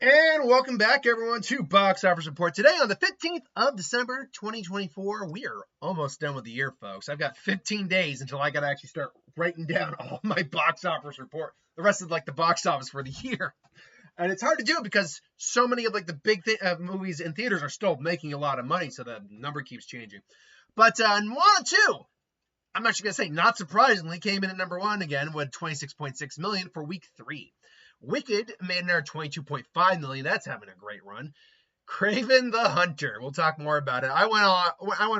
And welcome back, everyone, to Box Office Report. Today, on the 15th of December, 2024, we are almost done with the year, folks. I've got 15 days until I got to actually start writing down all my Box Office Report, the rest of, the box office for the year. And it's hard to do because so many of, the big movies in theaters are still making a lot of money, so the number keeps changing. But Moana 2, I'm actually going to say, not surprisingly, came in at number one again with $26.6 million for week 3. Wicked made another $22.5 million. That's having a great run. Kraven the Hunter. We'll talk more about it. I went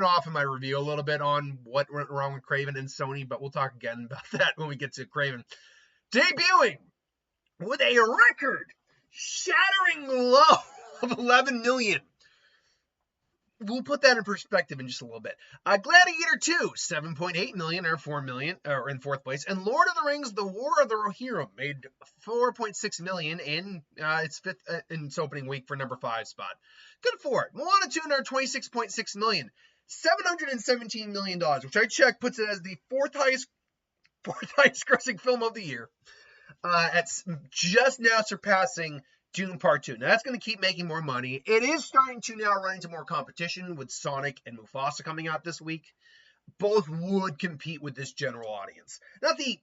off in my review a little bit on what went wrong with Kraven and Sony, but we'll talk again about that when we get to Kraven. Debuting with a record-shattering low of $11 million. We'll put that in perspective in just a little bit. Gladiator 2, $7.8 million or $4 million, or in fourth place. And Lord of the Rings, The War of the Rohirrim made $4.6 million in its opening week for number 5 spot. Good for it. Moana 2, another $26.6 million. $717 million, which I checked puts it as the fourth highest grossing film of the year. It's just now surpassing Dune Part 2. Now, that's going to keep making more money. It is starting to now run into more competition with Sonic and Mufasa coming out this week. Both would compete with this general audience. Not the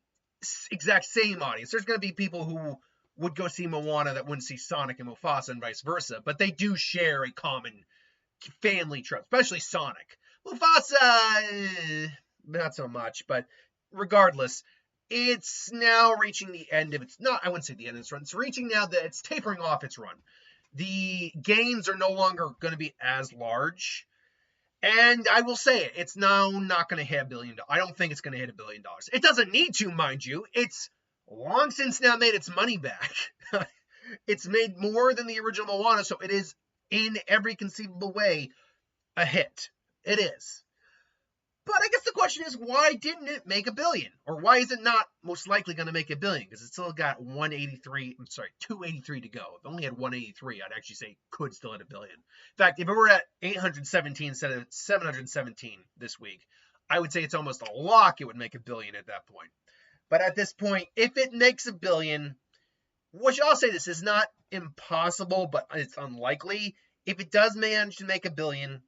exact same audience. There's going to be people who would go see Moana that wouldn't see Sonic and Mufasa and vice versa, but they do share a common family trope, especially Sonic. Mufasa, not so much, but regardless, it's now reaching the end of its, I wouldn't say the end of its run. It's reaching now that it's tapering off its run. The gains are no longer going to be as large. And I will say it, it's now not going to hit $1 billion. I don't think it's going to hit $1 billion. It doesn't need to, mind you. It's long since now made its money back. It's made more than the original Moana, so it is in every conceivable way a hit. It is. But I guess the question is, why didn't it make $1 billion? Or why is it not most likely going to make $1 billion? Because it still got 283 to go. If it only had 183, I'd actually say it could still hit $1 billion. In fact, if it were at 817 instead of 717 this week, I would say it's almost a lock it would make $1 billion at that point. But at this point, if it makes $1 billion, which I'll say this is not impossible, but it's unlikely. If it does manage to make $1 billion,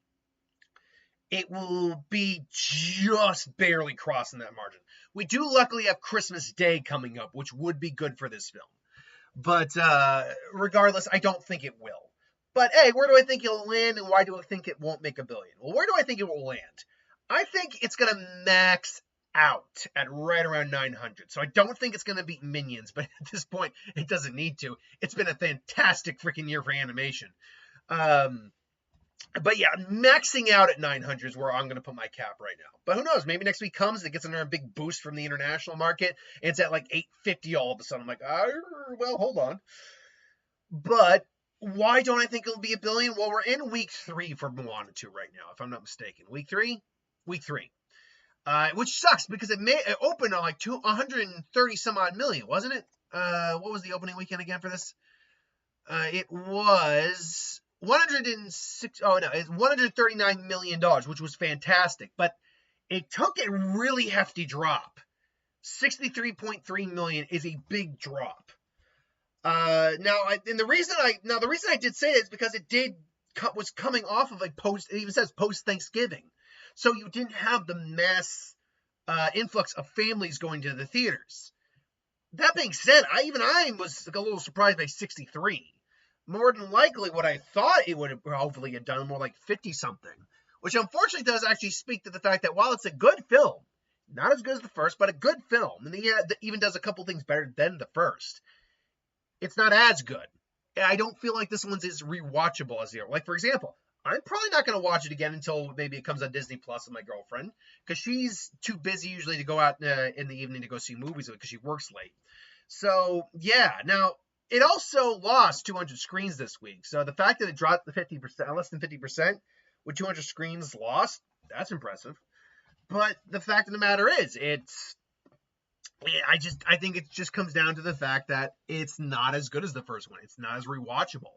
it will be just barely crossing that margin. We do luckily have Christmas Day coming up, which would be good for this film. But regardless, I don't think it will. But hey, where do I think it'll land, and why do I think it won't make $1 billion? Well, where do I think it will land? I think it's going to max out at right around 900. So I don't think it's going to beat Minions, but at this point, it doesn't need to. It's been a fantastic freaking year for animation. But yeah, maxing out at 900 is where I'm going to put my cap right now. But who knows? Maybe next week comes, it gets another big boost from the international market, and it's at like 850 all of a sudden. I'm like, well, hold on. But why don't I think it'll be $1 billion? Well, we're in week 3 for Moana 2 right now, if I'm not mistaken. Week 3? Week 3. Which sucks because it opened on like 130 some odd million, wasn't it? What was the opening weekend again for this? It was it's $139 million, which was fantastic, but it took a really hefty drop. 63.3 million is a big drop. The reason I did say it is because it was coming off of it even says post Thanksgiving, so you didn't have the mass influx of families going to the theaters. That being said, I was a little surprised by 63. More than likely, what I thought it would have hopefully have done, more like 50-something, which unfortunately does actually speak to the fact that while it's a good film, not as good as the first, but a good film, and it even does a couple things better than the first, it's not as good. I don't feel like this one's as rewatchable as the other. Like, for example, I'm probably not going to watch it again until maybe it comes on Disney Plus with my girlfriend, because she's too busy usually to go out in the evening to go see movies because she works late. So, yeah. Now, it also lost 200 screens this week. So the fact that it dropped the 50%, less than 50%, with 200 screens lost, that's impressive. But the fact of the matter is, I think it just comes down to the fact that it's not as good as the first one. It's not as rewatchable.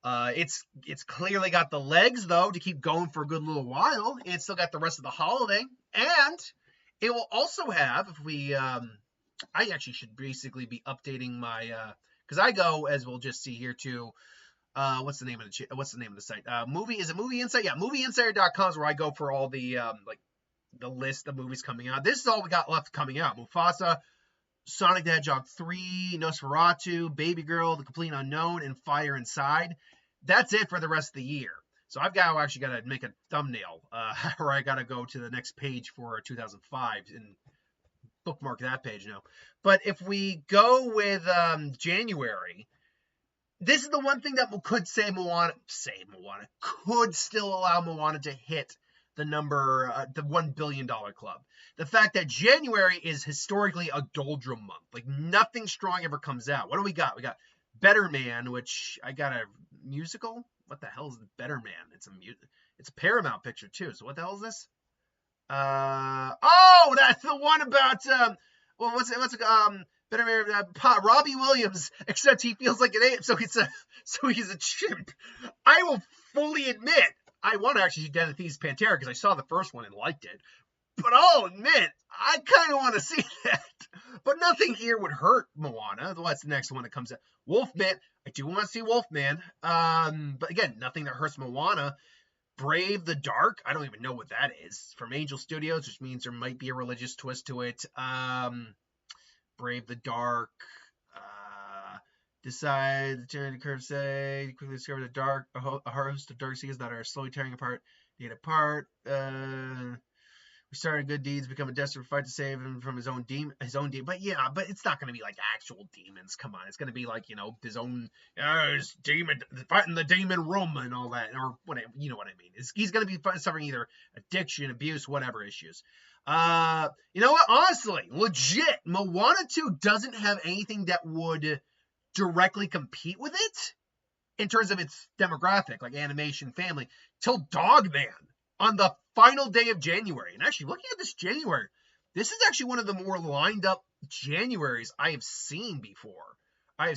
It's clearly got the legs, though, to keep going for a good little while. It's still got the rest of the holiday. And it will also have, I actually should basically be updating my because I go, as we'll just see here too. What's the name of the site? Is it Movie Insight? Yeah, movieinsider.com is where I go for all the like the list of movies coming out. This is all we got left coming out: Mufasa, Sonic the Hedgehog 3, Nosferatu, Baby Girl, The Complete Unknown, and Fire Inside. That's it for the rest of the year. So I've got to make a thumbnail, or I got to go to the next page for 2005 and bookmark that page now. But if we go with January, this is the one thing that could could still allow Moana to hit the number, the $1 billion club. The fact that January is historically a doldrum month. Like, nothing strong ever comes out. What do we got? We got Better Man, which I got a musical. What the hell is Better Man? It's a Paramount picture too. So what the hell is this? Oh, that's the one about Better Man, Robbie Williams, except he feels like an ape, so he's a chimp. I will fully admit I want to actually see Den of Thieves Pantera because I saw the first one and liked it. But I'll admit, I kind of want to see that. But nothing here would hurt Moana. What's the next one that comes out? Wolfman. I do want to see Wolfman. But again, nothing that hurts Moana. Brave the Dark. I don't even know what that is. From Angel Studios, which means there might be a religious twist to it. Brave the Dark. Decide to turn to curve say. Quickly discover the dark. A host of dark seas that are slowly tearing apart. Get apart. We started good deeds, become a desperate fight to save him from his own demon. But yeah, but it's not going to be like actual demons. Come on, it's going to be like, his own his demon fighting the demon room and all that, or whatever. You know what I mean? He's going to be suffering either addiction, abuse, whatever issues. You know what? Honestly, legit, Moana 2 doesn't have anything that would directly compete with it in terms of its demographic, like animation, family, till Dogman on the final day of January. And actually, looking at this January, this is actually one of the more lined up Januaries I have seen before. I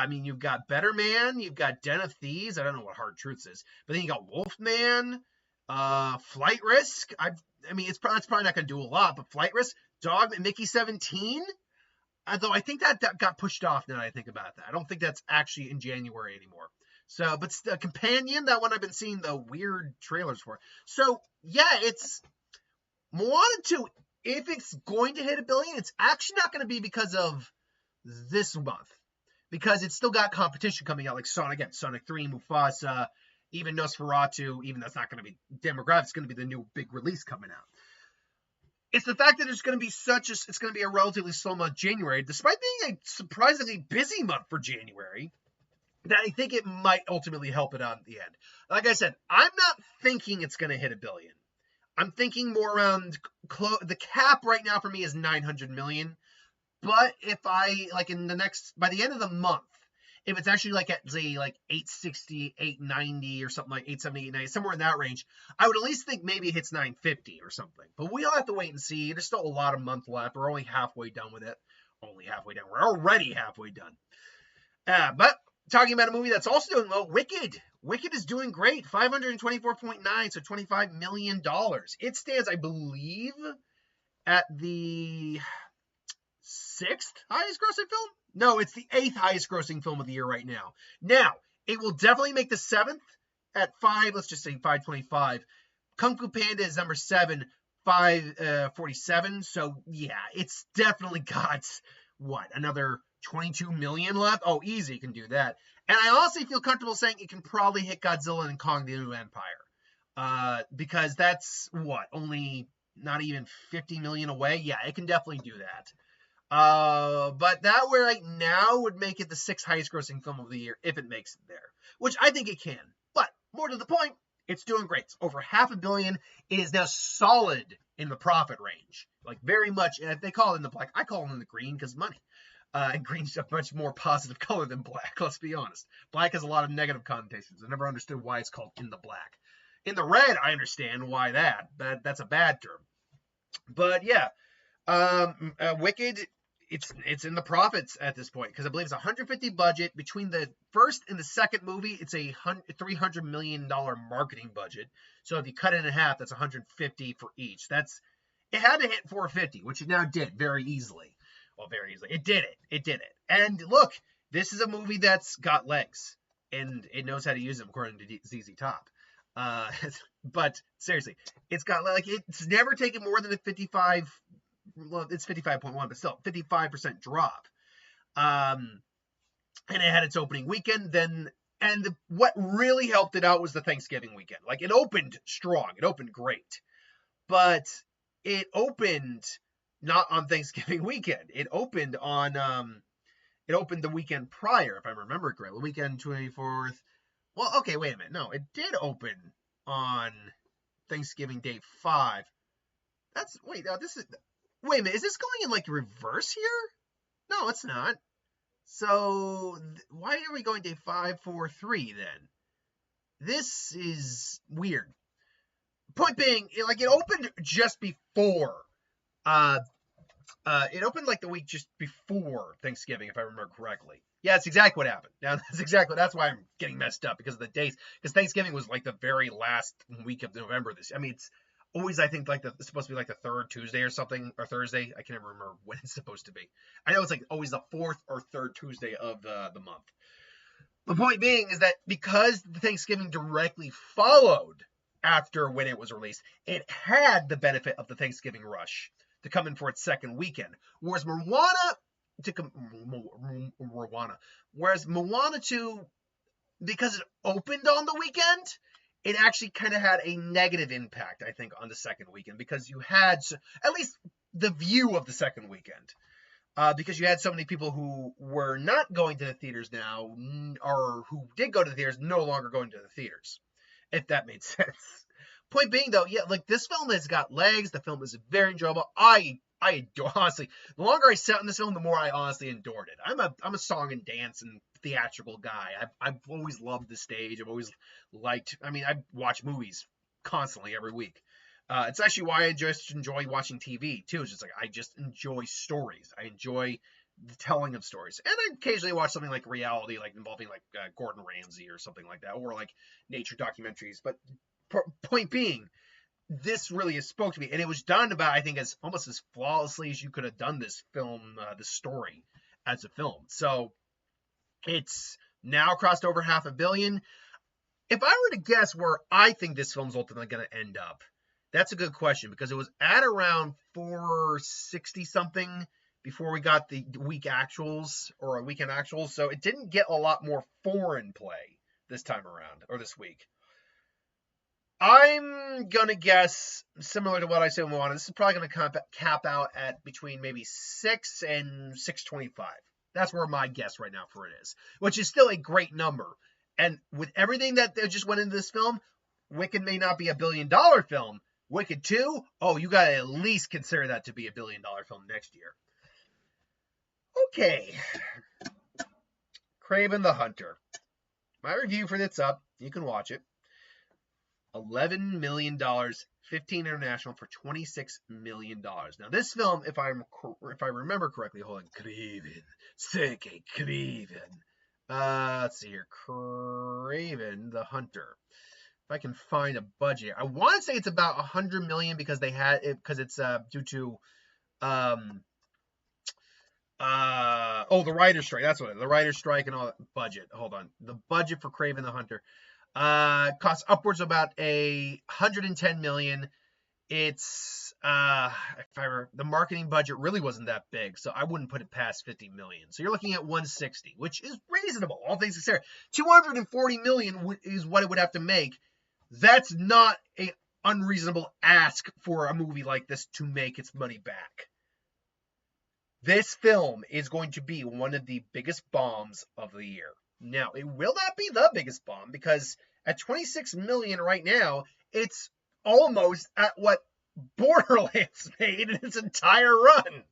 mean, you've got Better Man, you've got Den of Thieves. I don't know what Hard Truths is, but then you got Wolfman, Flight Risk. It's probably not going to do a lot, but Flight Risk, Dogman, Mickey 17. Although I think that got pushed off now that I think about that. I don't think that's actually in January anymore. So, but the Companion, that one I've been seeing the weird trailers for. So, yeah, it's Moana 2. If it's going to hit $1 billion, it's actually not going to be because of this month. Because it's still got competition coming out, like Sonic 3, Mufasa, even Nosferatu, even that's not going to be demographic, it's going to be the new big release coming out. It's the fact that it's going to be a relatively slow month, January, despite being a surprisingly busy month for January, that I think it might ultimately help it out at the end. Like I said, I'm not thinking it's going to hit $1 billion. I'm thinking more around the cap right now for me is $900 million. But if I by the end of the month, if it's actually like at say like 860, 890 or something like 870, 890, somewhere in that range, I would at least think maybe it hits 950 or something. But we'll have to wait and see. There's still a lot of month left. We're only halfway done with it. We're already halfway done. But talking about a movie that's also doing well, Wicked. Wicked is doing great. 524.9, so $25 million. It stands, I believe, at the 6th highest grossing film? No, it's the 8th highest grossing film of the year right now. Now, it will definitely make the 7th at 5, let's just say 525. Kung Fu Panda is number 7, 547. So, yeah, it's definitely got, another 22 million left? Oh, easy, you can do that. And I honestly feel comfortable saying it can probably hit Godzilla and Kong the New Empire. Because that's, only not even 50 million away? Yeah, it can definitely do that. But that right now would make it the 6th highest grossing film of the year if it makes it there, which I think it can. But more to the point, it's doing great. It's over $500 million. It is now solid in the profit range, like very much. And if they call it in the black, I call it in the green because money. And green's a much more positive color than black. Let's be honest. Black has a lot of negative connotations. I never understood why it's called in the black. In the red, I understand why that's a bad term. But yeah, Wicked. It's in the profits at this point because I believe it's 150 budget. Between the first and the second movie, it's a $300 million marketing budget. So if you cut it in half, that's 150 for each. It had to hit 450, which it now did very easily. well, very easily. It did it. It did it. And look, this is a movie that's got legs, and it knows how to use them, according to ZZ Top. But seriously, it's got like it's never taken more than a 55. Well, it's 55.1, but still 55% drop. And it had its opening weekend. What really helped it out was the Thanksgiving weekend. Like it opened strong. It opened great, but it opened not on Thanksgiving weekend. It opened the weekend prior, if I remember correctly. The weekend 24th. Well, okay, wait a minute. No, it did open on Thanksgiving Day 5. Wait a minute. Is this going in like reverse here? No, it's not. So why are we going Day 5, 4, 3 then? This is weird. Point being, like it opened just before. It opened like the week just before Thanksgiving, if I remember correctly. Yeah, that's exactly what happened. Now that's why I'm getting messed up, because of the dates. Because Thanksgiving was like the very last week of November. It's always, I think, like it's supposed to be like the third Tuesday or something, or Thursday. I can't even remember when it's supposed to be. I know it's like always the fourth or third Tuesday of the month. The point being is that because the Thanksgiving directly followed after when it was released, it had the benefit of the Thanksgiving rush to come in for its second weekend. Whereas Moana 2, because it opened on the weekend, it actually kind of had a negative impact, I think, on the second weekend, because you had at least the view of the second weekend. Because you had so many people who were not going to the theaters now, or who did go to the theaters, no longer going to the theaters, if that made sense. Point being, though, yeah, like this film has got legs. The film is very enjoyable. I honestly, the longer I sat in this film, the more I honestly endured it. I'm a song and dance and theatrical guy. I've always loved the stage. I've always liked. I mean, I watch movies constantly every week. It's actually why I just enjoy watching TV too. It's just like I just enjoy stories. I enjoy the telling of stories, and I occasionally watch something like reality, like involving like Gordon Ramsay or something like that, or like nature documentaries. But point being, this really has spoke to me, and it was done about, I think, as almost as flawlessly as you could have done this film, this story as a film. So it's now crossed over $500 million. If I were to guess where I think this film's ultimately going to end up, that's a good question, because it was at around 460 something before we got the week actuals or a weekend actuals. So it didn't get a lot more foreign play this time around, or this week. I'm going to guess, similar to what I said with Moana, this is probably going to cap out at between maybe 6 and 625. That's where my guess right now for it is, which is still a great number. And with everything that just went into this film, Wicked may not be $1 billion film. Wicked 2, oh, you got to at least consider that to be $1 billion film next year. Okay. Kraven the Hunter. My review for it's up. You can watch it. $11 million, 15 international for $26 million. Now, this film, if I remember correctly, hold on, Kraven, Seke Kraven. Let's see here, Kraven the Hunter. If I can find a budget, I want to say it's about $100 million because they had it, because it's due to the writer's strike. That's what it is. The writer's strike and all that budget. Hold on, the budget for Kraven the Hunter. Costs upwards of about $110 million. It's the marketing budget really wasn't that big, so I wouldn't put it past $50 million. So you're looking at 160, which is reasonable, all things considered. $240 million is what it would have to make. That's not an unreasonable ask for a movie like this to make its money back. This film is going to be one of the biggest bombs of the year. Now, it will not be the biggest bomb, because at $26 million right now, it's almost at what Borderlands made in its entire run.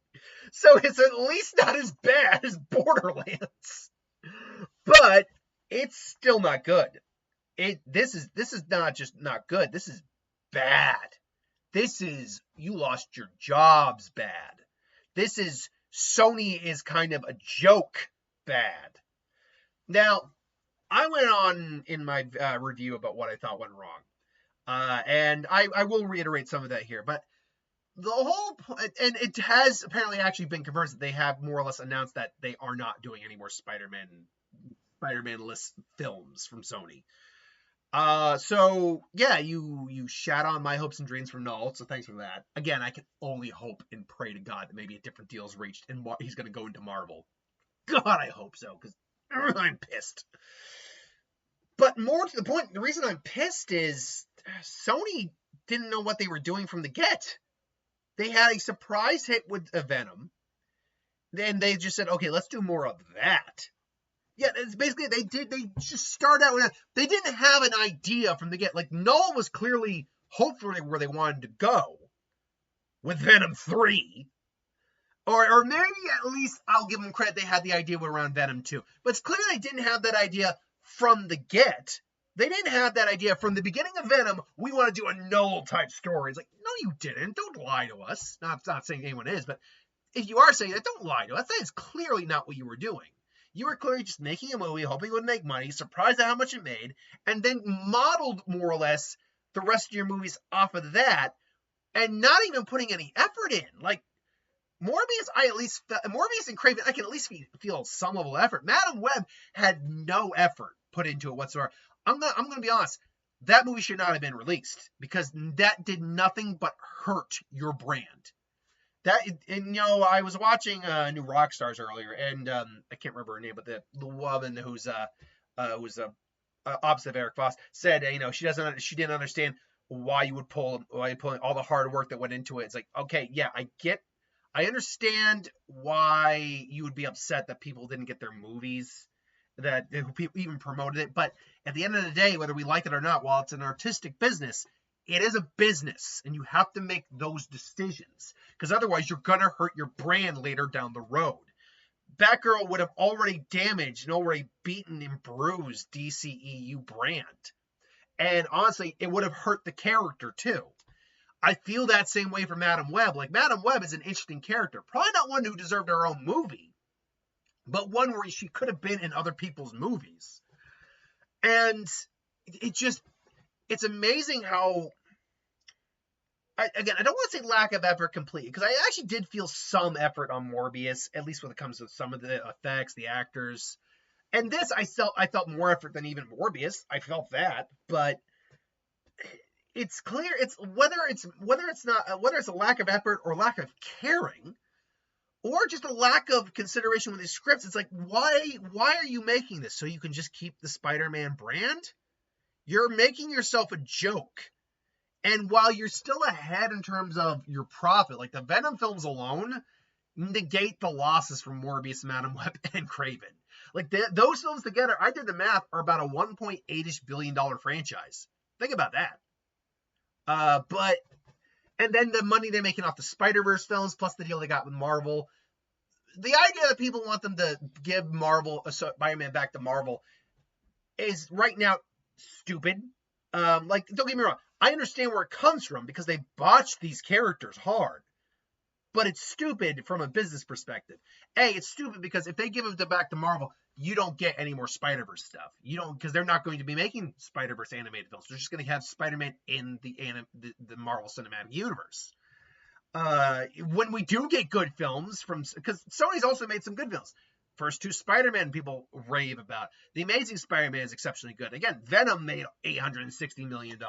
So it's at least not as bad as Borderlands. But it's still not good. This is not just not good. This is bad. This is you lost your jobs bad. This is Sony is kind of a joke bad. Now, I went on in my review about what I thought went wrong. And I will reiterate some of that here. But the whole point, and it has apparently actually been confirmed that they have more or less announced that they are not doing any more Spider-Man-less films from Sony. So yeah, you shat on my hopes and dreams for null, so thanks for that. Again, I can only hope and pray to God that maybe a different deal is reached and he's going to go into Marvel. God, I hope so, because I'm pissed. But more to the point, the reason I'm pissed is Sony didn't know what they were doing from the get. They had a surprise hit with Venom. Then they just said, okay, let's do more of that. Yeah, it's basically they just started out with they didn't have an idea from the get. Like Null was clearly hopefully where they wanted to go with Venom 3. Or maybe at least I'll give them credit, they had the idea around Venom 2. But it's clear they didn't have that idea from the get. They didn't have that idea from the beginning of Venom. We want to do a Null type story. It's like, no, you didn't. Don't lie to us. Not saying anyone is, but if you are saying that, don't lie to us. That is clearly not what you were doing. You were clearly just making a movie, hoping it would make money, surprised at how much it made, and then modeled more or less the rest of your movies off of that, and not even putting any effort in. Like Morbius and Kraven, I can at least feel some level of effort. Madam Web had no effort put into it whatsoever. I'm gonna be honest. That movie should not have been released because that did nothing but hurt your brand. I was watching New Rockstars earlier, and I can't remember her name, but the woman who's opposite of Eric Voss said, she didn't understand why you pull all the hard work that went into it. It's like, okay, yeah, I understand why you would be upset that people didn't get their movies, that people even promoted it, but at the end of the day, whether we like it or not, while it's an artistic business, it is a business, and you have to make those decisions, because otherwise you're going to hurt your brand later down the road. Batgirl would have already damaged and already beaten and bruised DCEU brand. And honestly, it would have hurt the character too. I feel that same way for Madam Web. Like, Madam Web is an interesting character. Probably not one who deserved her own movie, but one where she could have been in other people's movies. And it's amazing how, I don't want to say lack of effort completely, because I actually did feel some effort on Morbius, at least when it comes to some of the effects, the actors. And this, I felt more effort than even Morbius. I felt that, but it's clear whether it's a lack of effort or lack of caring, or just a lack of consideration with these scripts. It's like, why are you making this? So you can just keep the Spider-Man brand? You're making yourself a joke. And while you're still ahead in terms of your profit, like the Venom films alone negate the losses from Morbius, Madam Web, and Kraven. Like those films together, I did the math, are about a $1.8 billion franchise. Think about that. And then the money they're making off the Spider-Verse films, plus the deal they got with Marvel. The idea that people want them to give Spider-Man back to Marvel is right now stupid. Don't get me wrong. I understand where it comes from because they botched these characters hard. But it's stupid from a business perspective. It's stupid because if they give it back to Marvel, you don't get any more Spider-Verse stuff. You don't, because they're not going to be making Spider-Verse animated films. They're just going to have Spider-Man in the Marvel Cinematic Universe. When we do get good films because Sony's also made some good films. First two Spider-Man people rave about. The Amazing Spider-Man is exceptionally good. Again, Venom made $860 million.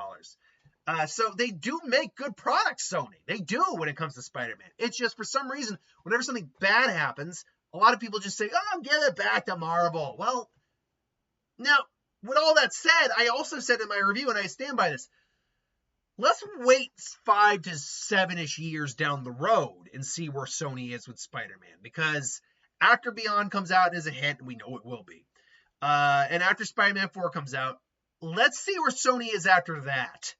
So they do make good products, Sony. They do when it comes to Spider-Man. It's just for some reason, whenever something bad happens, a lot of people just say, oh, give it back to Marvel. Well, now, with all that said, I also said in my review, and I stand by this, let's wait 5 to 7-ish years down the road and see where Sony is with Spider-Man. Because after Beyond comes out as a hit, and we know it will be, and after Spider-Man 4 comes out, let's see where Sony is after that.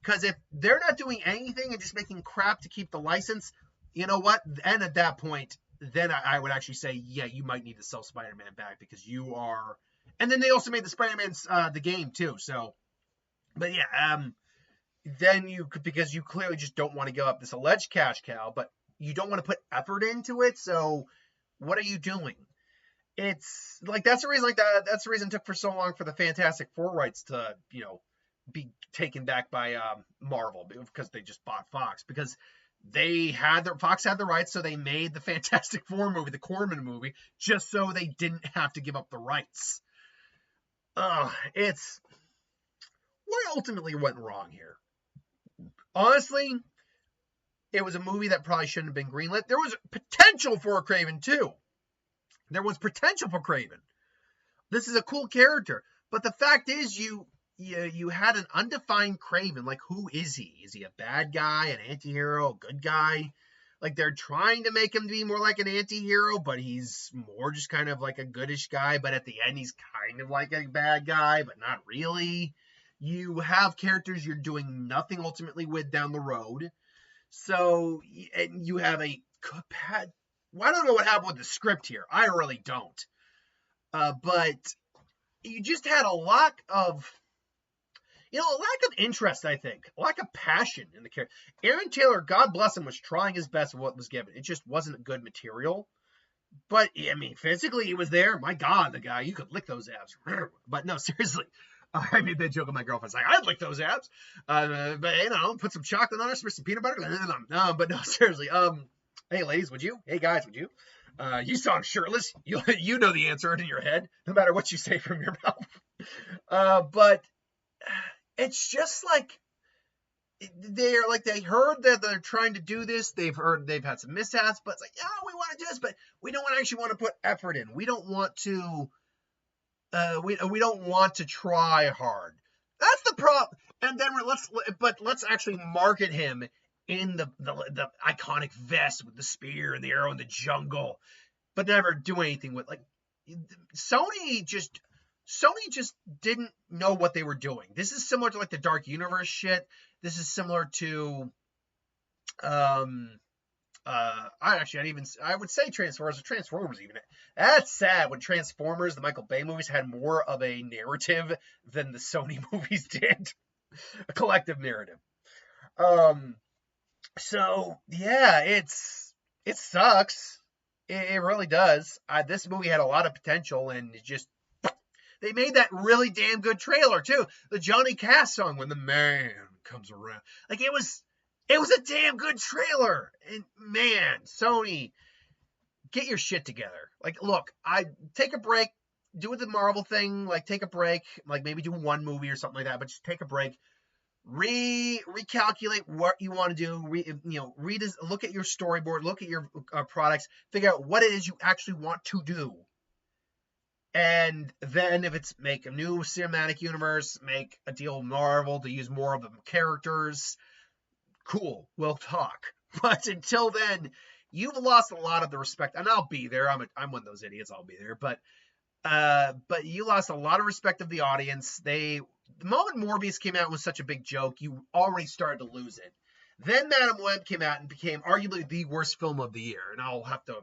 Because if they're not doing anything and just making crap to keep the license, you know what? And at that point, then I would actually say, yeah, you might need to sell Spider-Man back because you are. And then they also made the Spider-Man the game too. So, but yeah, then because you clearly just don't want to give up this alleged cash cow, but you don't want to put effort into it. So, what are you doing? It's like that's the reason. That's the reason it took for so long for the Fantastic Four rights to be taken back by Marvel because they just bought Fox. Because Fox had the rights, so they made the Fantastic Four movie, the Corman movie, just so they didn't have to give up the rights. It's what ultimately went wrong here. Honestly, it was a movie that probably shouldn't have been greenlit. There was potential for a Kraven too. There was potential for Kraven. This is a cool character, but the fact is, you had an undefined Kraven. Like, who is he? Is he a bad guy, an anti-hero, a good guy? Like, they're trying to make him be more like an anti-hero, but he's more just kind of like a goodish guy. But at the end, he's kind of like a bad guy, but not really. You have characters you're doing nothing ultimately with down the road. So, and you have well, I don't know what happened with the script here. I really don't. But you just had a lack of interest, I think. A lack of passion in the character. Aaron Taylor, God bless him, was trying his best with what was given. It just wasn't good material. But, I mean, physically he was there. My God, the guy, you could lick those abs. But no, seriously. I made that joke with my girlfriend. Like, I'd lick those abs. But, put some chocolate on it, some peanut butter. But no, seriously. Hey, ladies, would you? Hey, guys, would you? You saw him shirtless. You know the answer in your head, no matter what you say from your mouth. But it's just like they heard that they're trying to do this. They've had some mishaps, but it's like, yeah, we want to do this, but we don't actually want to put effort in. We don't want to. We don't want to try hard. That's the problem. And then let's actually market him in the iconic vest with the spear and the arrow in the jungle, but never do anything with, like, Sony just didn't know what they were doing. This is similar to like the Dark Universe shit. This is similar to I would say Transformers even. That's sad when Transformers, the Michael Bay movies, had more of a narrative than the Sony movies did. A collective narrative. So yeah, it sucks. It really does. This movie had a lot of potential, and they made that really damn good trailer too. The Johnny Cash song, "When the Man Comes Around." Like, it was a damn good trailer. And man, Sony, get your shit together. Like, look, I take a break, do the Marvel thing, like take a break, like maybe do one movie or something like that, but just take a break. Recalculate what you want to do. Look at your storyboard, look at your products, figure out what it is you actually want to do. And then if it's make a new cinematic universe, make a deal with Marvel to use more of the characters, cool, we'll talk. But until then, you've lost a lot of the respect, and I'll be there. I'm one of those idiots. I'll be there. But you lost a lot of respect of the audience. The moment Morbius came out was such a big joke, you already started to lose it. Then Madam Web came out and became arguably the worst film of the year, and I'll have to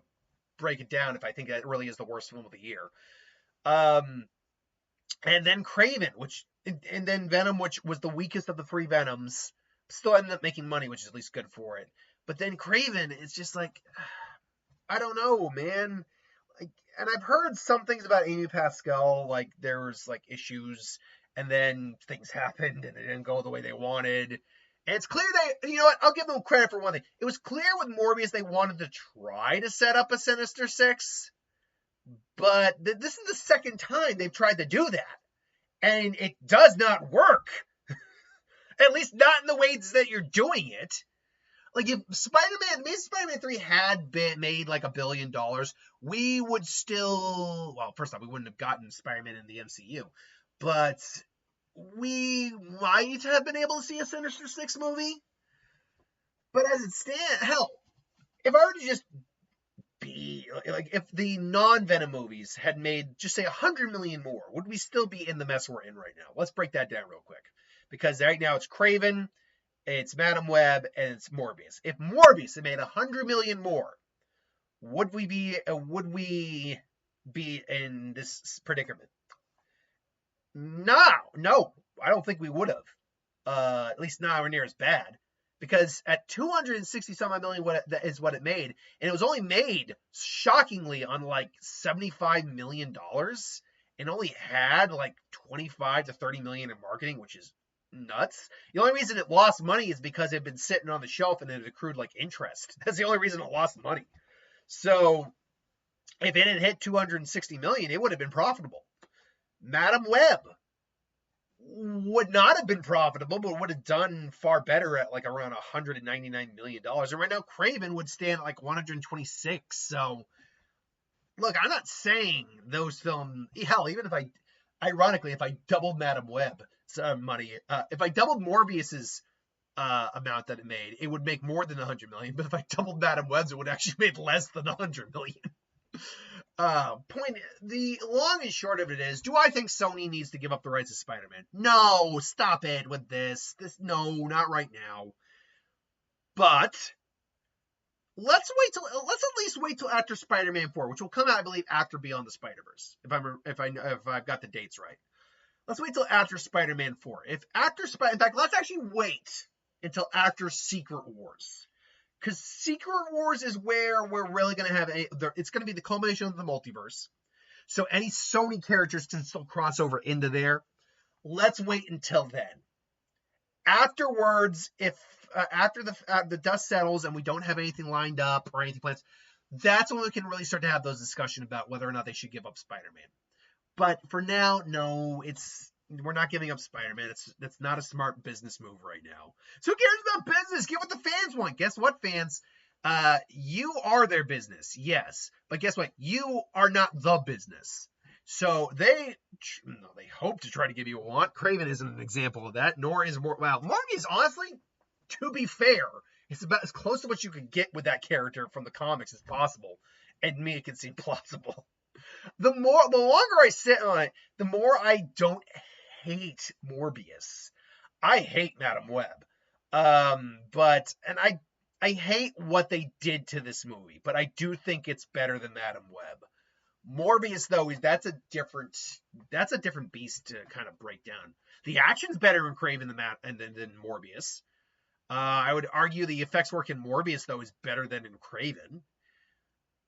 break it down if I think that really is the worst film of the year. And then Kraven, and then Venom, which was the weakest of the three Venoms, still ended up making money, which is at least good for it. But then Kraven, it's just like, I don't know, man. Like, and I've heard some things about Amy Pascal, like there was like issues, and then things happened and it didn't go the way they wanted. And it's clear you know what? I'll give them credit for one thing. It was clear with Morbius they wanted to try to set up a Sinister Six, but this is the second time they've tried to do that, and it does not work. At least not in the ways that you're doing it. Like, if Spider-Man 3 had been made like $1 billion, we would still, well, first off, we wouldn't have gotten Spider-Man in the MCU, but we might have been able to see a Sinister Six movie. But as it stands, hell, if I were to just if the non-Venom movies had made, just say, 100 million more, would we still be in the mess we're in right now? Let's break that down real quick. Because right now it's Kraven, it's Madam Web, and it's Morbius. If Morbius had made 100 million more, would we be in this predicament? No, I don't think we would have. At least not near as bad. Because at 260 some odd million, that is what it made, and it was only made shockingly on like $75 million, and only had like 25 to 30 million in marketing, which is nuts. The only reason it lost money is because it had been sitting on the shelf and it accrued like interest. That's the only reason it lost money. So if it had hit 260 million, it would have been profitable. Madam Web would not have been profitable, but would have done far better at like around $199 million. And right now, Kraven would stand at like 126. So, look, I'm not saying those films, hell, even if ironically, if I doubled Madam Web money, if I doubled Morbius's amount that it made, it would make more than 100 million. But if I doubled Madam Web's, it would actually make less than 100 million. The long and short of it is, do I think Sony needs to give up the rights to Spider-Man? No, stop it with this. No, not right now. But let's at least wait till after Spider-Man 4, which will come out, I believe, after Beyond the Spider-Verse, if I've got the dates right. Let's wait till after Spider-Man 4. In fact, let's actually wait until after Secret Wars. Because Secret Wars is where we're really going to have it's going to be the culmination of the multiverse. So any Sony characters can still cross over into there. Let's wait until then. Afterwards, if after the dust settles and we don't have anything lined up or anything planned, that's when we can really start to have those discussions about whether or not they should give up Spider-Man. But for now, no, we're not giving up Spider-Man. That's not a smart business move right now. So who cares about business? Get what the fans want. Guess what, fans? You are their business, yes. But guess what? You are not the business. So they hope to try to give you what you want. Kraven isn't an example of that, nor is Morbius, honestly, to be fair, it's about as close to what you could get with that character from the comics as possible and make it seem plausible. The longer I sit on it, the more I don't hate Morbius. I hate Madam Web. I hate what they did to this movie, but I do think it's better than Madam Web. Morbius, though, that's a different beast to kind of break down. The action's better in Kraven than Morbius. I would argue the effects work in Morbius, though, is better than in Kraven.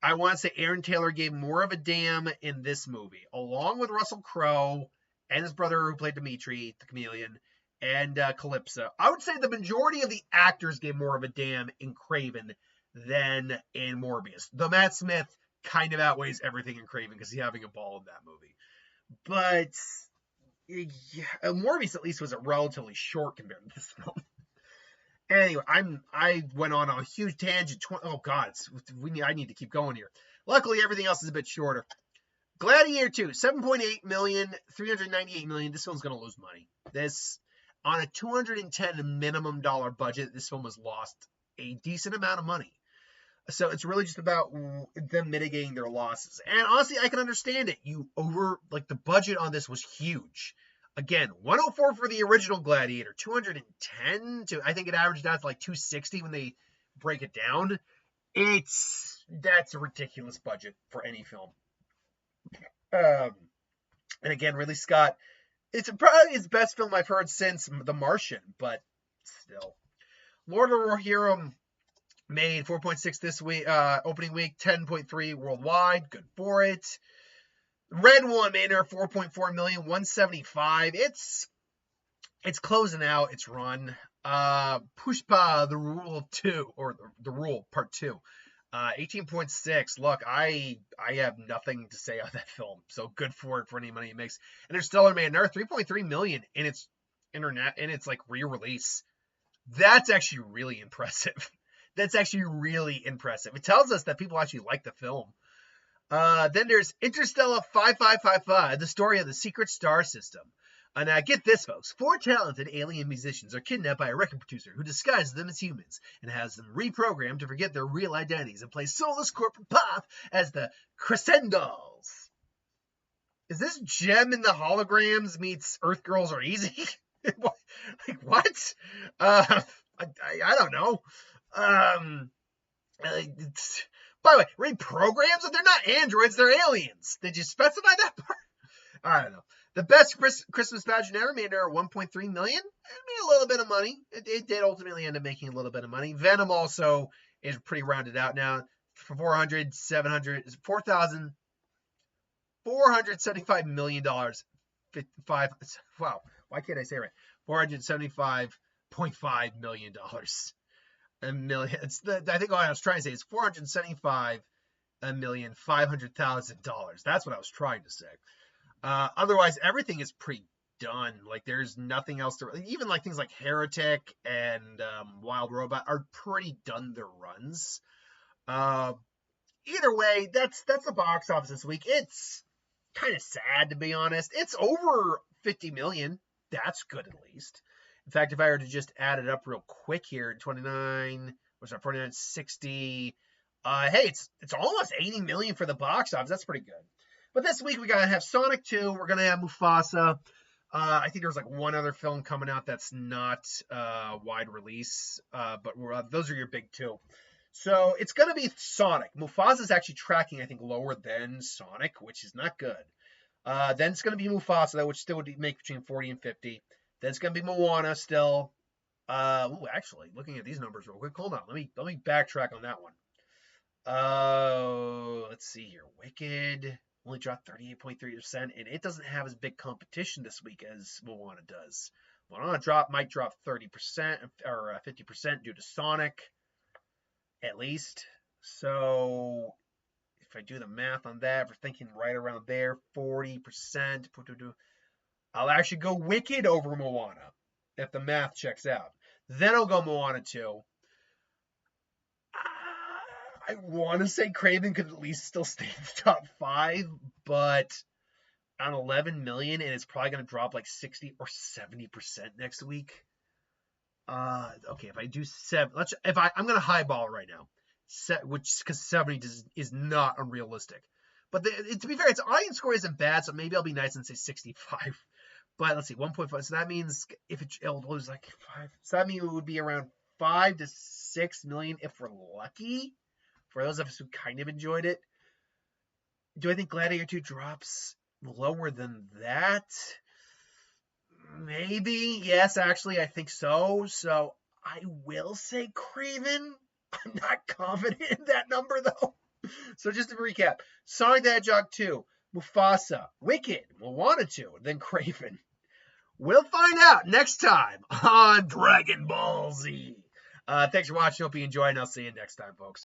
I want to say Aaron Taylor gave more of a damn in this movie, along with Russell Crowe and his brother who played Dimitri, the chameleon, and Calypso. I would say the majority of the actors gave more of a damn in Kraven than in Morbius. Though Matt Smith kind of outweighs everything in Kraven because he's having a ball in that movie. But yeah, Morbius at least was a relatively short compared to this film. Anyway, I went on a huge tangent. I need to keep going here. Luckily, everything else is a bit shorter. Gladiator 2, 7.8 million, 398 million. This film's going to lose money. This, on a $210 minimum budget, this film has lost a decent amount of money. So it's really just about them mitigating their losses. And honestly, I can understand it. The budget on this was huge. Again, 104 for the original Gladiator, 210 to, I think it averaged out to like 260 when they break it down. That's a ridiculous budget for any film. And again, Ridley Scott, it's probably his best film I've heard since The Martian, but still. Lord of the Rohirrim made 4.6 this week, opening week, 10.3 worldwide. Good for it. Red One made her 4.4 million, 175. It's closing out its run. Pushpa, The Rule of Two, or The Rule Part 2, 18.6. Look, I have nothing to say on that film, so good for it for any money it makes. Interstellar made another 3.3 million in its like re-release. That's actually really impressive. That's actually really impressive. It tells us that people actually like the film. Then there's Interstellar 5555, the story of the secret star system. Now get this, folks. 4 talented alien musicians are kidnapped by a record producer who disguises them as humans and has them reprogrammed to forget their real identities and play soulless corporate pop as the Crescendos. Is this Gem in the Holograms meets Earth Girls Are Easy? Like, what? I don't know. By the way, reprograms? They're not androids, they're aliens. Did you specify that part? I don't know. The best Christmas pageant ever made her 1.3 million. It made a little bit of money. It did ultimately end up making a little bit of money. Venom also is pretty rounded out now. For $475 million. Wow, why can't I say it right? $475.5 million. A million. I think what I was trying to say is $475,500,000. That's what I was trying to say. Otherwise, everything is pretty done. Like, there's nothing else to even like things like Heretic and Wild Robot are pretty done their runs. Either way, that's the box office this week. It's kind of sad, to be honest. It's over 50 million. That's good, at least. In fact, if I were to just add it up real quick here, 29, what's that, 49, 60. Hey, it's almost 80 million for the box office. That's pretty good. But this week we gotta have Sonic 2. We're gonna have Mufasa. I think there's like one other film coming out that's not wide release, but those are your big two. So it's going to be Sonic. Mufasa is actually tracking, I think, lower than Sonic, which is not good. Then it's going to be Mufasa, though, which still would make between 40 and 50. Then it's going to be Moana still. Actually, looking at these numbers real quick. Hold on. Let me backtrack on that one. Let's see here. Wicked only dropped 38.3%, and it doesn't have as big competition this week as Moana does. Moana might drop 30% or 50% due to Sonic, at least. So if I do the math on that, we're thinking right around there, 40%. I'll actually go Wicked over Moana if the math checks out. Then I'll go Moana 2. I want to say Kraven could at least still stay in the top 5, but on 11 million, and it's probably going to drop like 60 or 70% next week. Okay, if I do 7, I'm going to highball right now, which because 70 is not unrealistic. But to be fair, its audience score isn't bad, so maybe I'll be nice and say 65. But let's see, 1.5. So that means if it'll lose like 5. So that means it would be around 5 to 6 million if we're lucky. For those of us who kind of enjoyed it. Do I think Gladiator 2 drops lower than that? Maybe. Yes, actually, I think so. So I will say Kraven. I'm not confident in that number, though. So just to recap, Sonic the Hedgehog 2, Mufasa, Wicked, Moana 2, then Kraven. We'll find out next time on Dragon Ball Z. Thanks for watching. Hope you enjoyed, and I'll see you next time, folks.